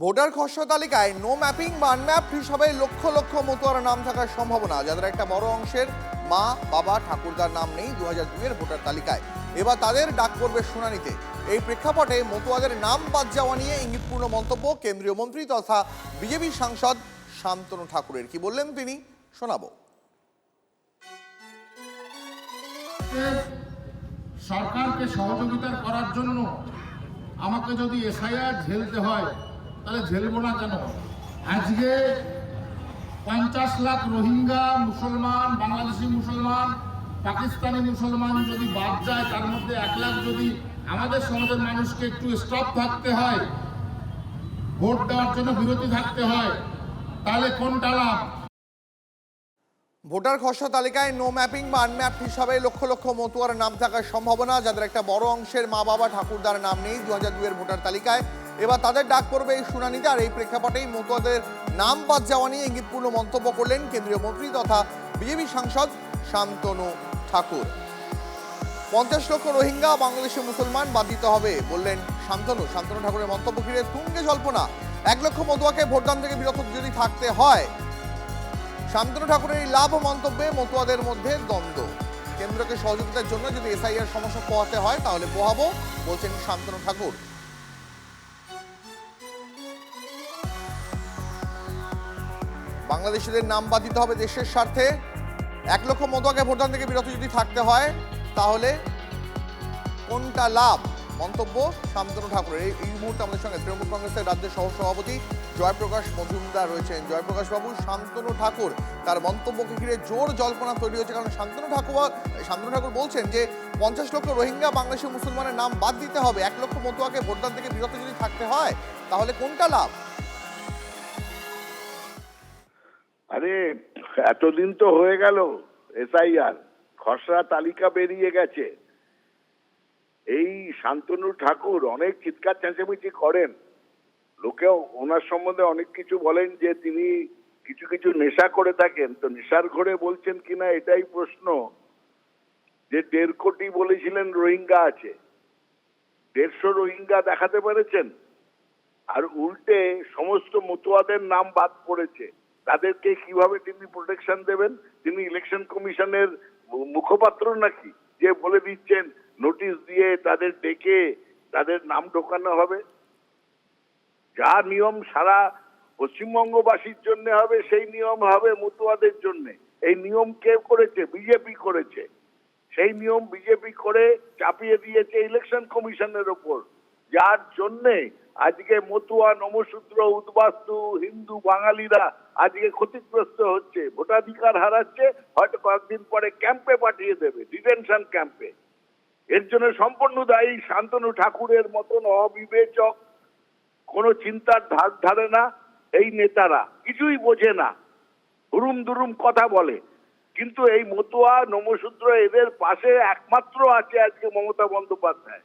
Voter খসড়া তালিকায় no mapping বা আনম্যাপ হিসাবে লক্ষ লক্ষ মতুয়ার নাম থাকার সম্ভাবনা, যাদের একটা বড় অংশের মা বাবা ঠাকুরদার নাম নেই 2002-এর ভোটার তালিকায়। এবার তাদের ডাক পড়বে শুনানিতে। এই প্রেক্ষাপটে মতুয়াদের নাম বাদ যাওয়া নিয়ে ইঙ্গিতপূর্ণ মন্তব্য কেন্দ্রীয় মন্ত্রী তথা বিজেপি সাংসদ শান্তনু ঠাকুরের। কি বললেন তিনি, শোনাবো। সরকারকে সহযোগিতা করার জন্য আমাকে যদি এসআইআর ঝেলতে হয় তাহলে ঝেলবো না কেন? আজকে 50 লাখ রোহিঙ্গা মুসলমান, বাংলাদেশি মুসলমান, পাকিস্তানি মুসলমান যদি বাদ যায়, তার মধ্যে 1 লাখ যদি আমাদের সমাজের মানুষকে একটু স্টপ থাকতে হয়, ভোট দেওয়ার জন্য বিরতি থাকতে হয়, তাহলে কোনটা লাভ? ভোটার খসড়া তালিকায় নো ম্যাপিং বা আনম্যাপ হিসাবে লক্ষ লক্ষ মতুয়ার নাম থাকার সম্ভাবনা, যাদের একটা বড় অংশের মা বাবা ঠাকুরদার নাম নেই 2002-এর ভোটার তালিকায়। এবার তাদের ডাক পড়বে এই শুনানিতে। আর এই প্রেক্ষাপটেই মতুয়াদের নাম বাদ যাওয়া নিয়ে ইঙ্গিতপূর্ণ মন্তব্য করলেন কেন্দ্রীয় মন্ত্রী তথা বিজেপি সাংসদ শান্তনু ঠাকুর। 50 লক্ষ রোহিঙ্গা বাংলাদেশি মুসলমান বাদ দিতে হবে বললেন শান্তনু ঠাকুরের মন্তব্য ঘিরে তুঙ্গে জল্পনা। 1 লক্ষ মতুয়াকে ভোটদান থেকে বিরত যদি থাকতে হয়। শান্তনু ঠাকুরের এই লাভ মন্তব্যে মতুয়াদের মধ্যে দ্বন্দ্ব। কেন্দ্রকে সহযোগিতার জন্য যদি এসআইআর সমস্যা পোহাতে হয় তাহলে পোহাবো বলছেন শান্তনু ঠাকুর। বাংলাদেশিদের নাম বাদ দিতে হবে দেশের স্বার্থে। 1 লক্ষ মতুয়াকে ভোটদান থেকে বিরত যদি থাকতে হয় তাহলে কোনটা লাভ, মন্তব্য শান্তনু ঠাকুরের। এই মুহূর্তে আমাদের সঙ্গে তৃণমূল কংগ্রেসের রাজ্য সহসভাপতি জয়প্রকাশ মজুমদার রয়েছেন। জয়প্রকাশ বাবু, শান্তনু ঠাকুর তার মন্তব্যকে ঘিরে জোর জল্পনা তৈরি হচ্ছে, কারণ শান্তনু ঠাকুর বলছেন যে 50 লক্ষ রোহিঙ্গা বাংলাদেশি মুসলমানের নাম বাদ দিতে হবে। 1 লক্ষ মতুয়াকে ভোটদান থেকে বিরত যদি থাকতে হয় তাহলে কোনটা লাভ? আরে এতদিন তো হয়ে গেল, এসআইআর খসড়া তালিকা বেরিয়ে গেছে। এই শান্তনু ঠাকুর অনেক চিৎকার চেঁচামেচি করেন, লোকেও ওনার সম্বন্ধে অনেক কিছু বলেন যে তিনি কিছু কিছু নেশা করে থাকেন। তো নেশার ঘরে বলছেন কিনা এটাই প্রশ্ন। যে 1.5 কোটি বলেছিলেন রোহিঙ্গা আছে, 150 রোহিঙ্গা দেখাতে পেরেছেন? আর উল্টে সমস্ত মতুয়াদের নাম বাদ পড়েছে। তাদেরকে কিভাবে তিনি প্রোটেকশন দেবেন? তিনি ইলেকশন কমিশনের মুখপাত্র নাকি যে বলে দিচ্ছেন নোটিশ দিয়ে তাদের ডেকে তাদের নাম ঢোকানো হবে? যা নিয়ম সারা পশ্চিমবঙ্গবাসীর জন্য হবে সেই নিয়ম হবে মতুয়াদের জন্য। এই নিয়ম কে করেছে? বিজেপি করেছে। সেই নিয়ম বিজেপি করে চাপিয়ে দিয়েছে ইলেকশন কমিশনের ওপর, যার জন্যে আজকে মতুয়া, নমশূদ্র, উদ্বাস্তু, হিন্দু, বাঙালিরা আজকে ক্ষতিগ্রস্ত হচ্ছে, ভোটাধিকার হারাচ্ছে। হয়তো কয়েকদিন পরে ক্যাম্পে পাঠিয়ে দেবে, ডিটেনশন ক্যাম্পে। এর জন্য সম্পূর্ণ দায়ী শান্তনু ঠাকুরের মতন অবিবেচক, কোনো চিন্তার ধার ধারে না এই নেতারা, কিছুই বোঝে না, হুরুম দুরুম কথা বলে। কিন্তু এই মতুয়া, নমশূদ্র এদের পাশে একমাত্র আছে আজকে মমতা বন্দ্যোপাধ্যায়,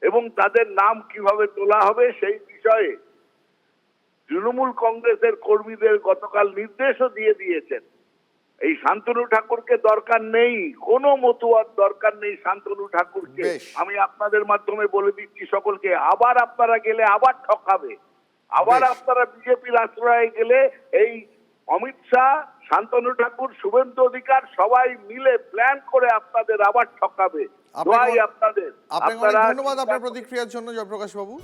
এবং তাদের নাম কিভাবে তোলা হবে সেই বিষয়ে তৃণমূল কংগ্রেসের কর্মীদের গতকাল নির্দেশও দিয়ে দিয়েছেন। এই শান্তনু ঠাকুরকে দরকার নেই, কোনো মতুয়ার দরকার নেই শান্তনু ঠাকুরকে। আমি আপনাদের মাধ্যমে বলে দিচ্ছি সকলকে, আবার আপনারা গেলে আবার ঠকাবে। আবার আপনারা বিজেপির আশ্রয়ে গেলে এই অমিত শাহ, শান্তনু ঠাকুর, শুভেন্দু অধিকার সবাই মিলে প্ল্যান করে আপনাদের আবার ঠকাবে। আপনাদের ধন্যবাদ আপনার প্রতিক্রিয়ার জন্য জয়প্রকাশ বাবু।